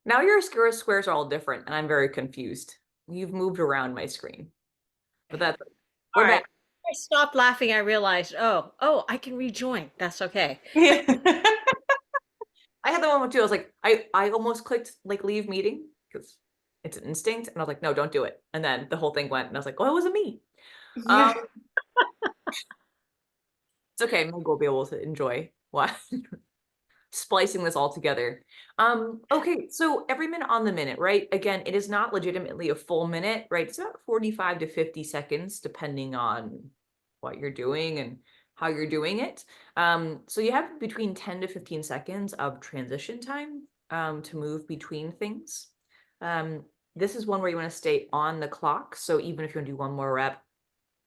Now your squares are all different, and I'm very confused. You've moved around my screen, but that's All we're right. back. I stopped laughing. I realized, oh, I can rejoin. That's okay. Yeah. I had the moment too. I was like, I almost clicked like leave meeting because it's an instinct, and I was like, no, don't do it. And then the whole thing went, and I was like, oh, it wasn't me. Um, Yeah. it's okay. Maybe we'll be able to enjoy what splicing this all together. Okay, so every minute on the minute, right? Again, it is not legitimately a full minute, right? It's about 45 to 50 seconds, depending on what you're doing and how you're doing it. So you have between 10 to 15 seconds of transition time to move between things. This is one where you want to stay on the clock. So even if you want to do one more rep,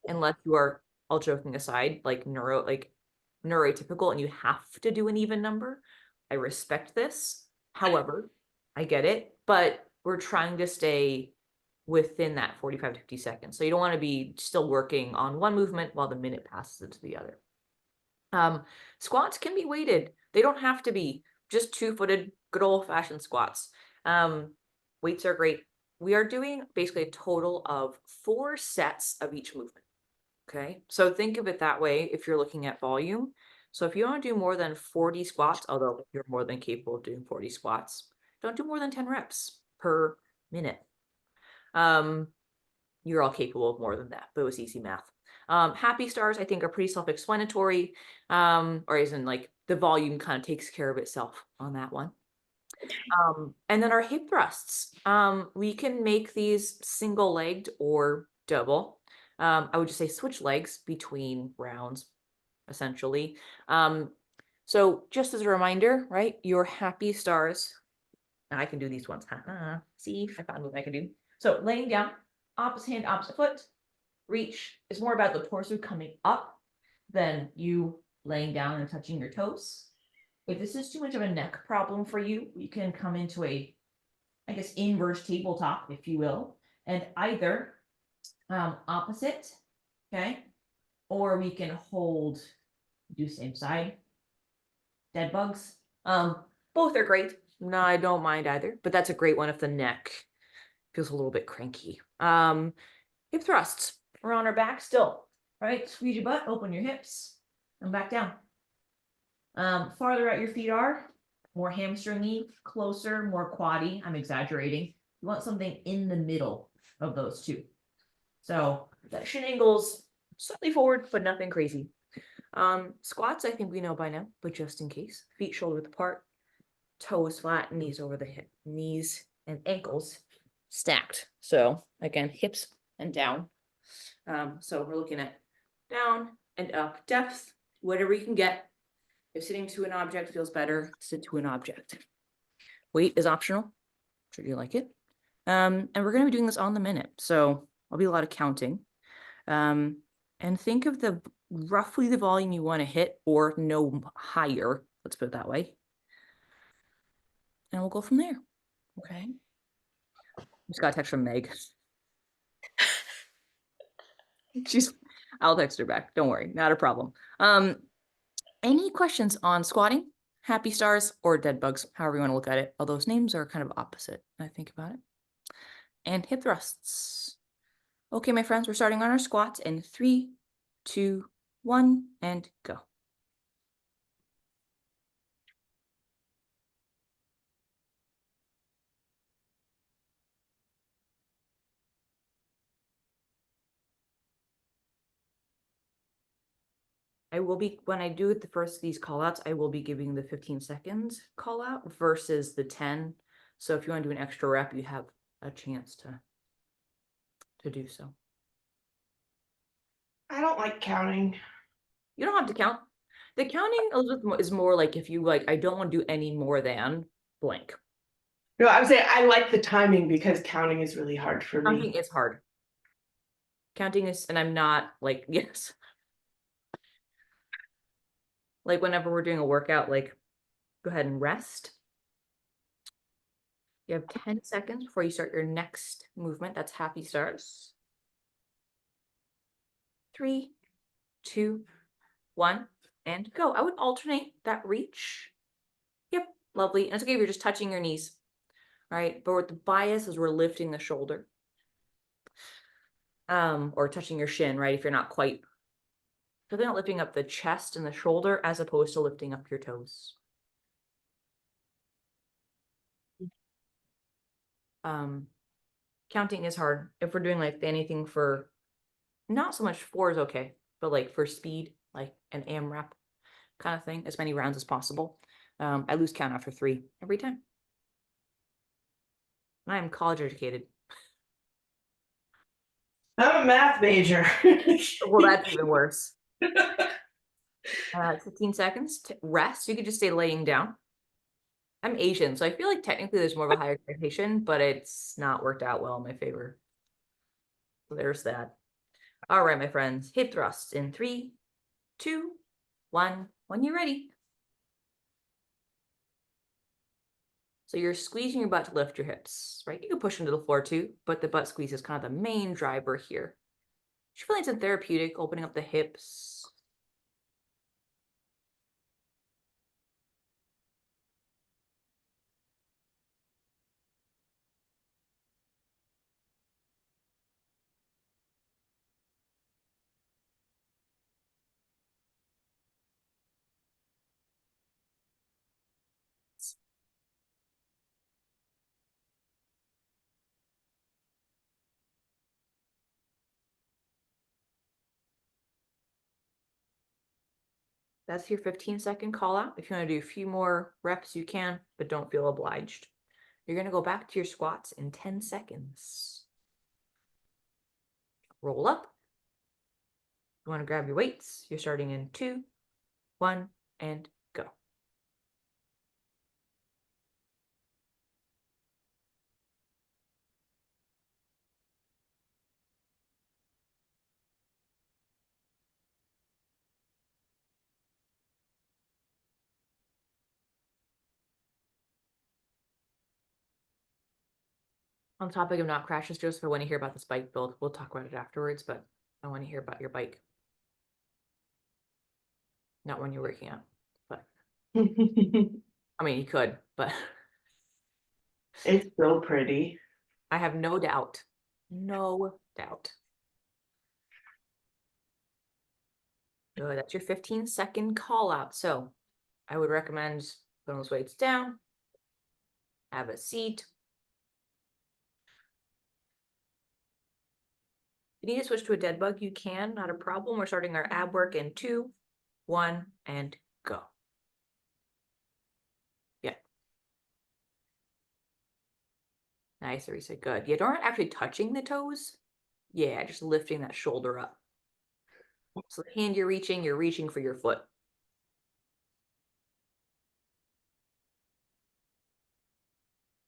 unless you are, all joking aside, like neurotypical and you have to do an even number, I respect this. However, I get it, but we're trying to stay within that 45 to 50 seconds. So you don't want to be still working on one movement while the minute passes into the other. Squats can be weighted. They don't have to be just two-footed, good old-fashioned squats. Weights are great. We are doing basically a total of 4 sets of each movement. Okay, so think of it that way if you're looking at volume. So if you want to do more than 40 squats, although you're more than capable of doing 40 squats, don't do more than 10 reps per minute. You're all capable of more than that, but it was easy math. Happy stars, I think, are pretty self-explanatory, or as in like the volume kind of takes care of itself on that one. And then our hip thrusts, we can make these single-legged or double. I would just say switch legs between rounds, essentially. So just as a reminder, right, your happy stars, and I can do these ones. See, I found what I can do. So laying down, opposite hand, opposite foot, reach is more about the torso coming up than you laying down and touching your toes. If this is too much of a neck problem for you, you can come into a, I guess, inverse tabletop, if you will, and either opposite, okay, or we can hold, do same side, dead bugs. Both are great. No, I don't mind either, but that's a great one if the neck feels a little bit cranky. Hip thrusts. We're on our back still, right? Squeeze your butt, open your hips, and back down. Farther out your feet are, more hamstringy, closer, more quaddy. I'm exaggerating. You want something in the middle of those two. So that shin angle's slightly forward, but nothing crazy. Squats, I think we know by now, but just in case. Feet shoulder width apart, toes flat, knees over the hip, knees and ankles stacked. So again, hips and down. So we're looking at down and up, depth, whatever you can get. If sitting to an object feels better, sit to an object. Weight is optional. Sure you like it. And we're going to be doing this on the minute. So I'll be a lot of counting. And think of the roughly the volume you want to hit or no higher. Let's put it that way. And we'll go from there. Okay. Just got a text from Meg. I'll text her back. Don't worry. Not a problem. Any questions on squatting, happy stars, or dead bugs, however you want to look at it? All those names are kind of opposite when I think about it. And hip thrusts. Okay, my friends, we're starting on our squats in 3, 2, 1, and go. I will be, when I do the first of these call outs, I will be giving the 15 seconds call out versus the 10. So if you want to do an extra rep, you have a chance to do so. I don't like counting. You don't have to count. The counting is more like if you like, I don't want to do any more than blank. No, I would say I like the timing because counting is really hard for me. Counting is hard. Counting is, and I'm not like, yes. Like whenever we're doing a workout, like go ahead and rest. You have 10 seconds before you start your next movement. That's happy stars. 3, 2, 1, and go. I would alternate that reach. Yep, lovely. And it's okay if you're just touching your knees. right? But with the bias is we're lifting the shoulder. Or touching your shin, right? If you're not quite, so they're not lifting up the chest and the shoulder as opposed to lifting up your toes. Counting is hard. If we're doing like anything for, not so much 4 is okay, but like for speed, like an AMRAP kind of thing, as many rounds as possible. I lose count after 3 every time. And I am college educated. I'm a math major. Well, that's even worse. 15 seconds to rest. You could just stay laying down. I'm Asian, so I feel like technically there's more of a higher expectation, but it's not worked out well in my favor. So there's that. All right, my friends, hip thrusts in 3, 2, 1, when you're ready. So you're squeezing your butt to lift your hips, right? You can push into the floor too, but the butt squeeze is kind of the main driver here. You feel like it's therapeutic, opening up the hips. That's your 15-second call out. If you want to do a few more reps, you can, but don't feel obliged. You're going to go back to your squats in 10 seconds. Roll up. You want to grab your weights. You're starting in 2, 1, and go. On the topic of not crashes, Joseph, I want to hear about this bike build. We'll talk about it afterwards, but I want to hear about your bike. Not when you're working out, but I mean, you could, but It's so pretty. I have no doubt. No doubt. Good. That's your 15-second call out. So I would recommend putting those weights down, have a seat. If you need to switch to a dead bug, you can, not a problem. We're starting our ab work in 2, 1, and go. Yeah. Nice, Arisa. Good. You don't actually touching the toes. Yeah, just lifting that shoulder up. So the hand you're reaching for your foot.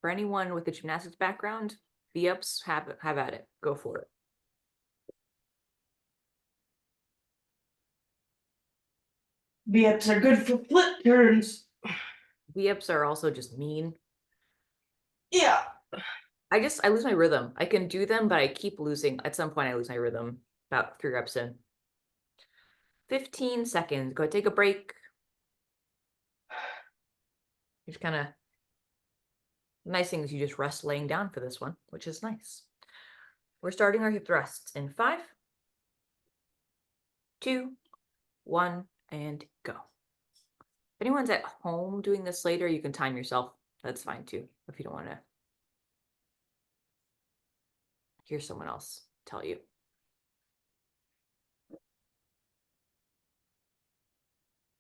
For anyone with a gymnastics background, V-ups, have at it. Go for it. V-ups are good for flip turns. V-ups are also just mean. Yeah. I lose my rhythm. I can do them, but I keep losing. At some point, I lose my rhythm about 3 reps in. 15 seconds. Go take a break. Just kind of, nice thing is you just rest laying down for this one, which is nice. We're starting our hip thrusts in 5, 2, 1, and go. If anyone's at home doing this later, you can time yourself. That's fine too, if you don't want to hear someone else tell you.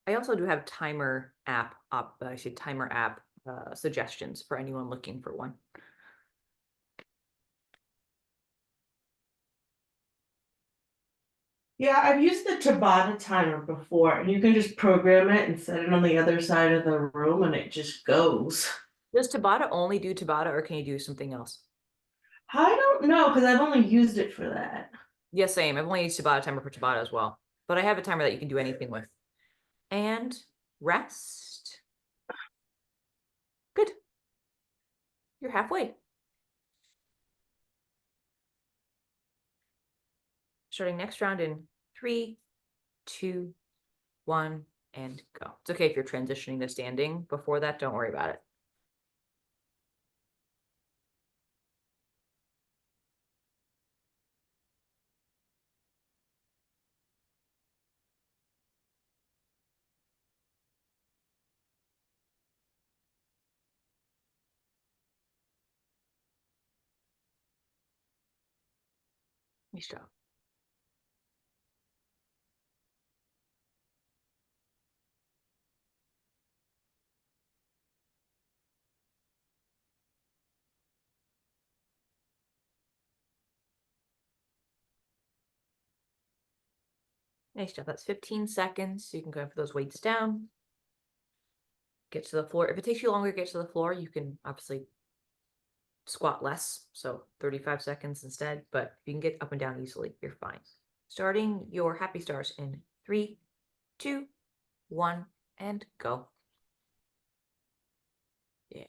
I also do have timer app suggestions for anyone looking for one. Yeah, I've used the Tabata timer before, and you can just program it and set it on the other side of the room, and it just goes. Does Tabata only do Tabata, or can you do something else? I don't know, because I've only used it for that. Yeah, same. I've only used Tabata timer for Tabata as well, but I have a timer that you can do anything with. And rest. Good. You're halfway. Starting next round in 3, 2, 1, and go. It's okay if you're transitioning to standing. Before that, don't worry about it. Nice job. Nice job. That's 15 seconds. So you can go for those weights down. Get to the floor. If it takes you longer to get to the floor, you can obviously squat less. So 35 seconds instead. But if you can get up and down easily, you're fine. Starting your happy stars in 3, 2, 1, and go. Yeah.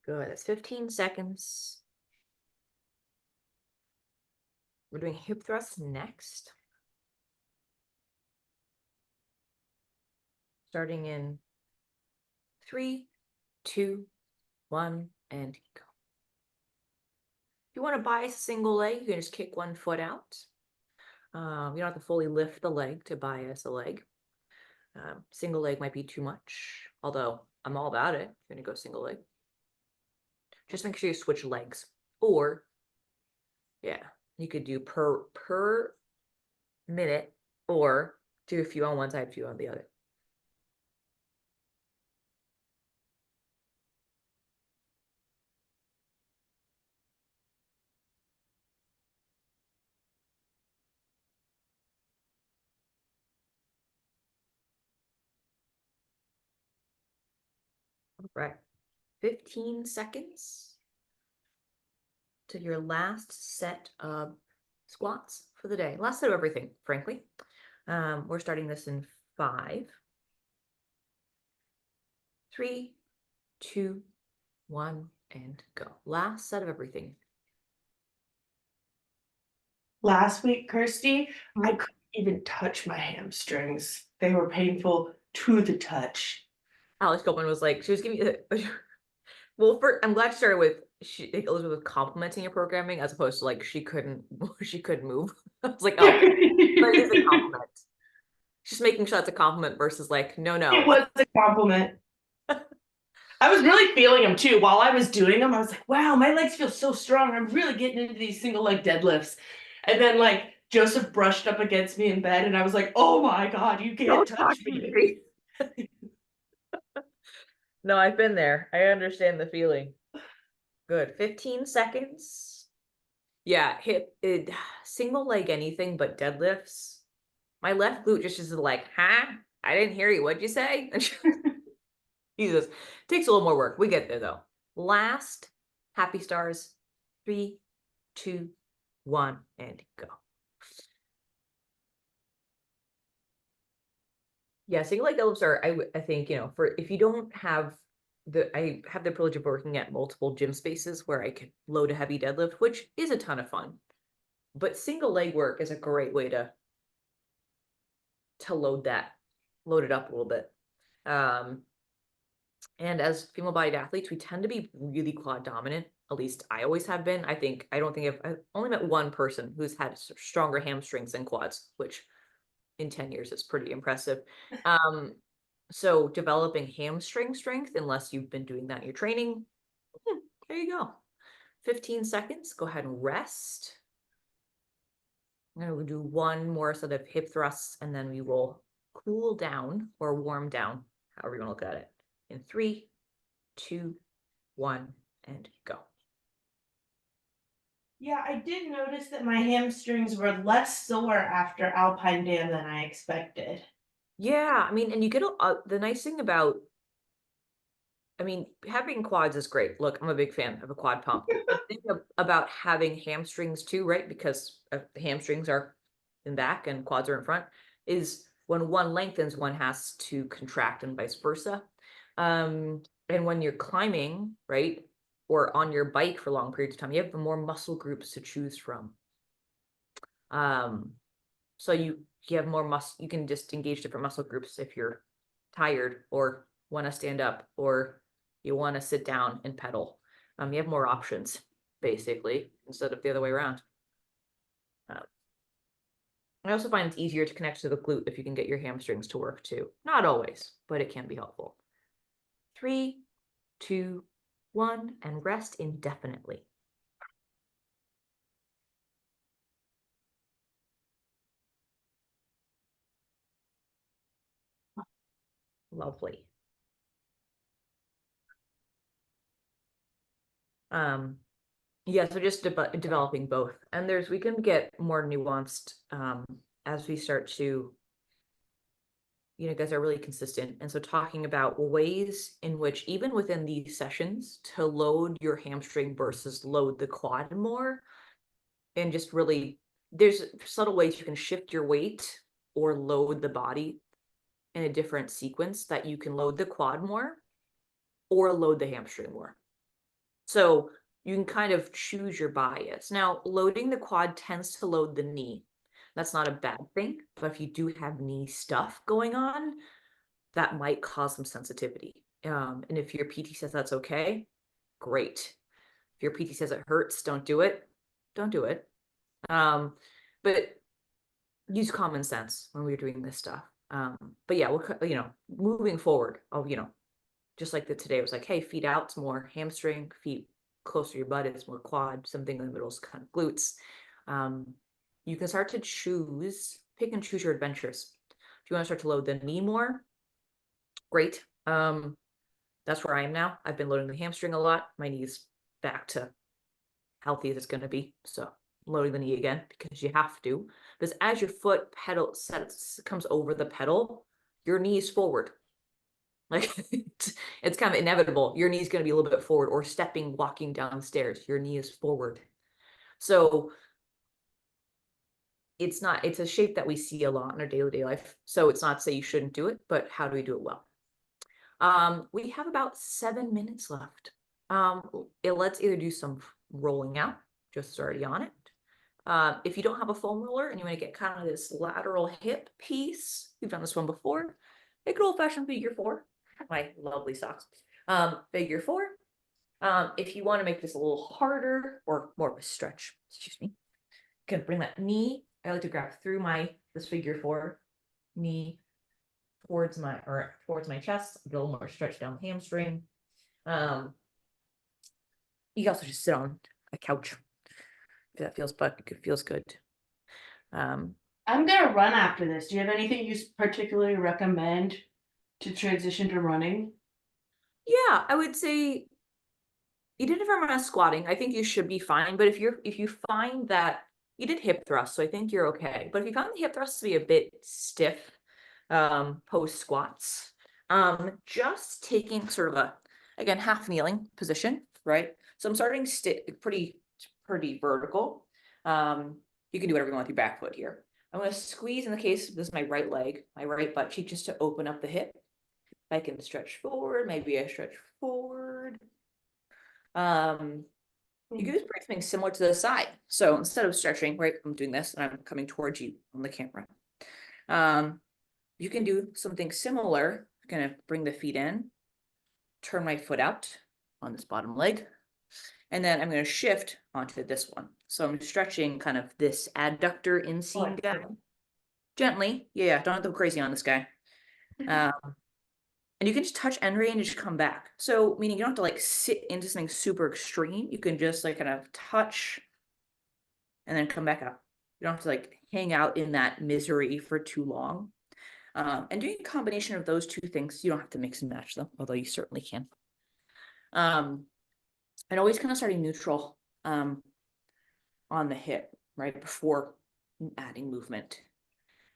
Good. That's 15 seconds. We're doing hip thrusts next. Starting in 3, 2, 1, and go. If you want to bias a single leg, you can just kick one foot out. You don't have to fully lift the leg to bias a leg. Single leg might be too much, although I'm all about it. If you're going to go single leg. Just make sure you switch legs. Or, yeah, you could do per minute, or do a few on one side, a few on the other. All right, 15 seconds to your last set of squats for the day. Last set of everything, frankly. We're starting this in 5, 3, 2, 1, and go. Last set of everything. Last week, Kirstie, I Mhm. couldn't even touch my hamstrings. They were painful to the touch. Alex Goldman was like, she was giving me well, I'm glad she started with Elizabeth was complimenting your programming as opposed to like she couldn't move. I was like, oh, that is a compliment. She's making sure that's a compliment versus like, no. It was a compliment. I was really feeling them too. While I was doing them, I was like, wow, my legs feel so strong. I'm really getting into these single leg deadlifts. And then like Joseph brushed up against me in bed and I was like, oh my God, you can't touch me. No, I've been there. I understand the feeling. Good. 15 seconds. Yeah, hip it single leg anything but deadlifts. My left glute just is like, huh? I didn't hear you. What'd you say? Jesus. Takes a little more work. We get there though. Last happy stars. 3, 2, 1, and go. Yeah, single leg deadlifts are, I think, for if you don't have I have the privilege of working at multiple gym spaces where I can load a heavy deadlift, which is a ton of fun. But single leg work is a great way to load it up a little bit. And as female-bodied athletes, we tend to be really quad dominant. At least I always have been. I don't think I've only met one person who's had stronger hamstrings than quads, which in 10 years is pretty impressive. So developing hamstring strength, unless you've been doing that in your training, there you go. 15 seconds. Go ahead and rest. I'm going to do one more set of hip thrusts, and then we will cool down or warm down, however you want to look at it, in 3, 2, 1, and go. Yeah, I did notice that my hamstrings were less sore after Alpine Dam than I expected. Yeah, I mean, and you get the nice thing about, having quads is great. Look, I'm a big fan of a quad pump. The thing about having hamstrings too, right? Because the hamstrings are in back and quads are in front, is when one lengthens, one has to contract and vice versa. And when you're climbing, right, or on your bike for long periods of time, you have more muscle groups to choose from. So you have more you can just engage different muscle groups if you're tired or want to stand up or you want to sit down and pedal. You have more options basically instead of the other way around. I also find it's easier to connect to the glute if you can get your hamstrings to work too. Not always, but it can be helpful. 3, 2, 1, and rest indefinitely. Lovely. Yeah, so just developing both. And we can get more nuanced as we start to, guys are really consistent. And so talking about ways in which even within these sessions to load your hamstring versus load the quad more, and just really, there's subtle ways you can shift your weight or load the body in a different sequence that you can load the quad more or load the hamstring more. So you can kind of choose your bias. Now, loading the quad tends to load the knee. That's not a bad thing, but if you do have knee stuff going on, that might cause some sensitivity. And if your PT says that's okay, great. If your PT says it hurts, don't do it. Don't do it. But use common sense when we're doing this stuff. But yeah, moving forward, just like today, it was like, hey, feet out, it's more hamstring, feet closer to your butt, it's more quad, something in the middle is kind of glutes. You can start to pick and choose your adventures. If you want to start to load the knee more, great. That's where I am now. I've been loading the hamstring a lot. My knee's back to healthy as it's going to be. So loading the knee again because you have to. Because as your foot comes over the pedal, your knee is forward. Like it's kind of inevitable. Your knee is going to be a little bit forward, or walking down the stairs, your knee is forward. So it's a shape that we see a lot in our daily life. So it's not to say you shouldn't do it, but how do we do it well? We have about 7 minutes left. Let's either do some rolling out, just already on it. If you don't have a foam roller and you want to get kind of this lateral hip piece, we've done this one before. Make an old-fashioned figure 4. My lovely socks. Figure 4. If you want to make this a little harder or more of a stretch, excuse me, you can bring that knee. I like to grab through this figure 4 knee towards my chest, get a little more stretch down the hamstring. You can also just sit on a couch if that feels good. I'm gonna run after this. Do you have anything you particularly recommend to transition to running? Yeah, I would say even if I'm not squatting, I think you should be fine. But if you find that you did hip thrust, so I think you're okay. But if you found the hip thrust to be a bit stiff, post squats, just taking sort of again, half kneeling position, right? So I'm starting pretty vertical. You can do whatever you want with your back foot here. I'm going to squeeze, in the case, this is my right leg, my right butt cheek, just to open up the hip. I can stretch forward, maybe I stretch forward. You can just bring something similar to the side. So instead of stretching, right, I'm doing this and I'm coming towards you on the camera. You can do something similar. I'm going to bring the feet in, turn my foot out on this bottom leg, and then I'm going to shift onto this one. So I'm stretching kind of this adductor inseam guy. Gently. Yeah, don't have to go crazy on this guy. And you can just touch end range and just come back. So meaning you don't have to like sit into something super extreme. You can just like kind of touch and then come back up. You don't have to like hang out in that misery for too long. And doing a combination of those two things, you don't have to mix and match them, although you certainly can. And always kind of starting neutral on the hip, right, before adding movement.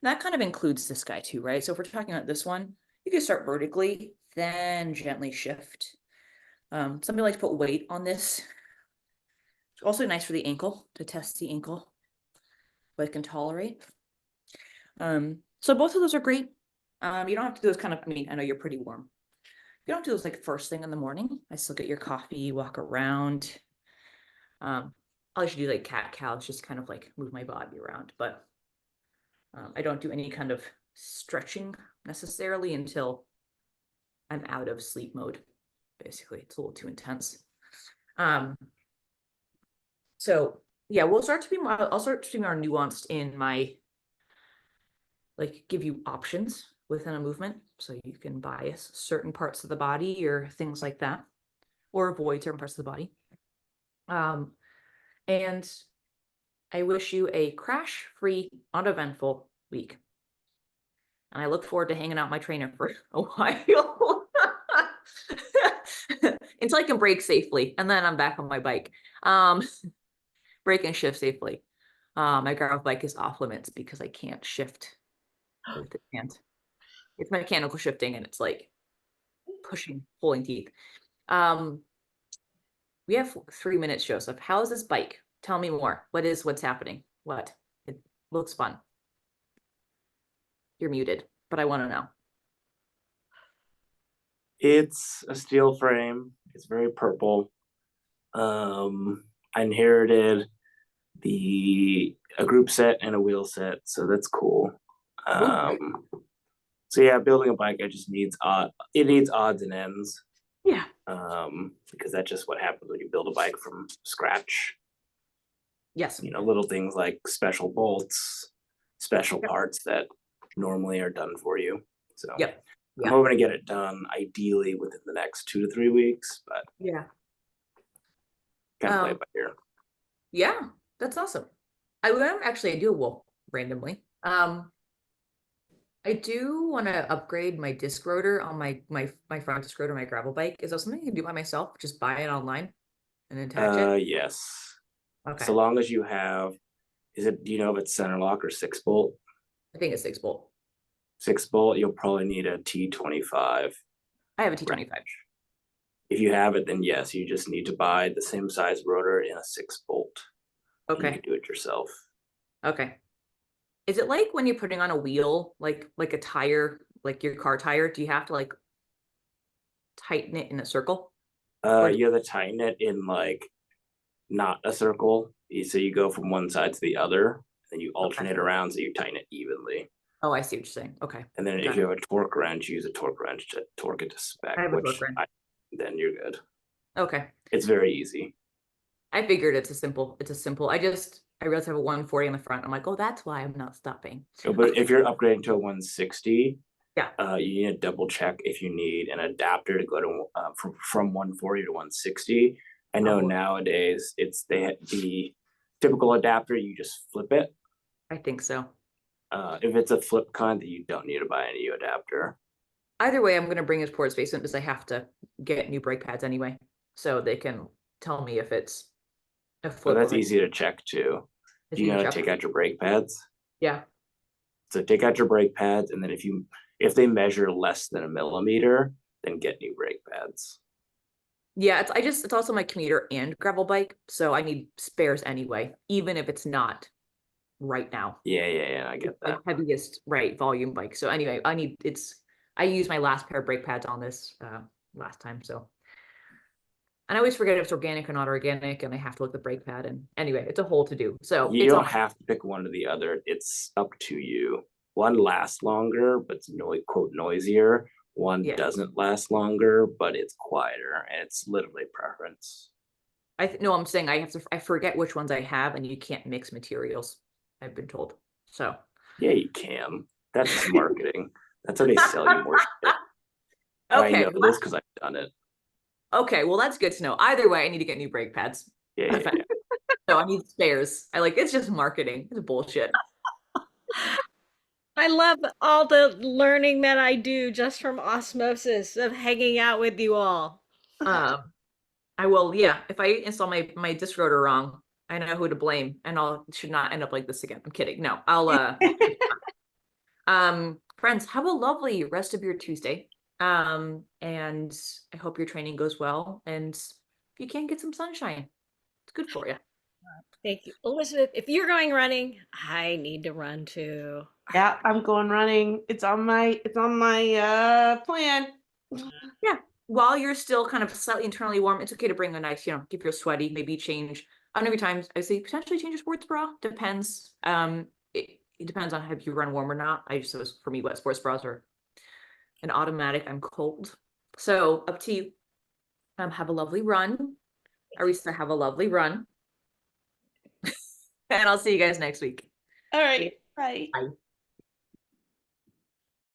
And that kind of includes this guy too, right? So if we're talking about this one, you can start vertically, then gently shift. Some people like to put weight on this. It's also nice for the ankle, to test the ankle, what it can tolerate. So both of those are great. You don't have to do those kind of, I mean, I know you're pretty warm. You don't have to do those like first thing in the morning. I still get your coffee, walk around. I'll usually do like cat cows, just kind of like move my body around, but I don't do any kind of stretching necessarily until I'm out of sleep mode. Basically, it's a little too intense. So yeah, we'll start to be more, I'll start to be more nuanced in my, like, give you options within a movement. So you can bias certain parts of the body or things like that, or avoid certain parts of the body. And I wish you a crash-free, uneventful week. And I look forward to hanging out my trainer for a while. Until I can brake safely, and then I'm back on my bike. Brake and shift safely. My gravel bike is off limits because I can't shift with the hand. It's mechanical shifting and it's like pushing, pulling teeth. We have 3 minutes, Joseph. How is this bike? Tell me more. What's happening? What? It looks fun. You're muted, but I want to know. It's a steel frame. It's very purple. I inherited a group set and a wheel set, so that's cool. So yeah, building a bike, it needs odds and ends. Yeah. Because that's just what happens when you build a bike from scratch. Yes. You know, little things like special bolts, special parts that normally are done for you. So Yep. I'm hoping to get it done ideally within the next 2 to 3 weeks, but Yeah. kind of play it by ear. Yeah, that's awesome. I do randomly. I do want to upgrade my disc rotor on my front disc rotor, my gravel bike. Is that something I can do by myself? Just buy it online and attach it? Yes. Okay. So long as you have, do you know if it's center lock or 6-bolt? I think it's 6-bolt. 6-bolt, you'll probably need a T25. I have a T25. If you have it, then yes, you just need to buy the same size rotor in a 6-bolt. Okay. You can do it yourself. Okay. Is it like when you're putting on a wheel, like a tire, like your car tire? Do you have to like tighten it in a circle? You have to tighten it in like not a circle. So you go from one side to the other, and you alternate around so you tighten it evenly. Oh, I see what you're saying. Okay. And then if you have a torque wrench, use a torque wrench to torque it to spec. I have a torque wrench. Then you're good. Okay. It's very easy. I figured it's a simple. I realized I have a 140 on the front. I'm like, oh, that's why I'm not stopping. But if you're upgrading to a 160, yeah, you need to double check if you need an adapter to go to from 140 to 160. I know nowadays the typical adapter, you just flip it. I think so. If it's a flip kind, then you don't need to buy a new adapter. Either way, I'm going to bring it towards basement because I have to get new brake pads anyway, so they can tell me if it's a flip. Well, that's easy to check too. Do you know how to take out your brake pads? Yeah. So take out your brake pads, and then if they measure less than a millimeter, then get new brake pads. Yeah, it's also my commuter and gravel bike, so I need spares anyway, even if it's not right now. Yeah, I get that. Like heaviest volume bike. So anyway, I used my last pair of brake pads on this last time, so. And I always forget if it's organic or not organic, and I have to look at the brake pad. And anyway, it's a whole to do. So you don't have to pick one or the other. It's up to you. One lasts longer, but it's quote noisier. One doesn't last longer, but it's quieter, and it's literally preference. No, I'm saying I forget which ones I have, and you can't mix materials, I've been told. So yeah, you can. That's just marketing. That's how they sell you more shit. Okay, I know this because I've done it. Okay, well, that's good to know. Either way, I need to get new brake pads. Yeah. So I need spares. It's just marketing. It's bullshit. I love all the learning that I do just from osmosis of hanging out with you all. I will, yeah. If I install my disc rotor wrong, I know who to blame, and should not end up like this again. I'm kidding. No, I'll friends, have a lovely rest of your Tuesday. And I hope your training goes well. And if you can, get some sunshine. It's good for you. Thank you. Elizabeth, if you're going running, I need to run too. Yeah, I'm going running. It's on my plan. Yeah. While you're still kind of slightly internally warm, it's okay to bring a nice, keep your sweaty, maybe change. I don't know, every time I say potentially change your sports bra. Depends. It depends on if you run warm or not. For me, wet sports bras are an automatic. I'm cold. So up to you. Have a lovely run. Arisa, have a lovely run. And I'll see you guys next week. All right. Bye. Bye.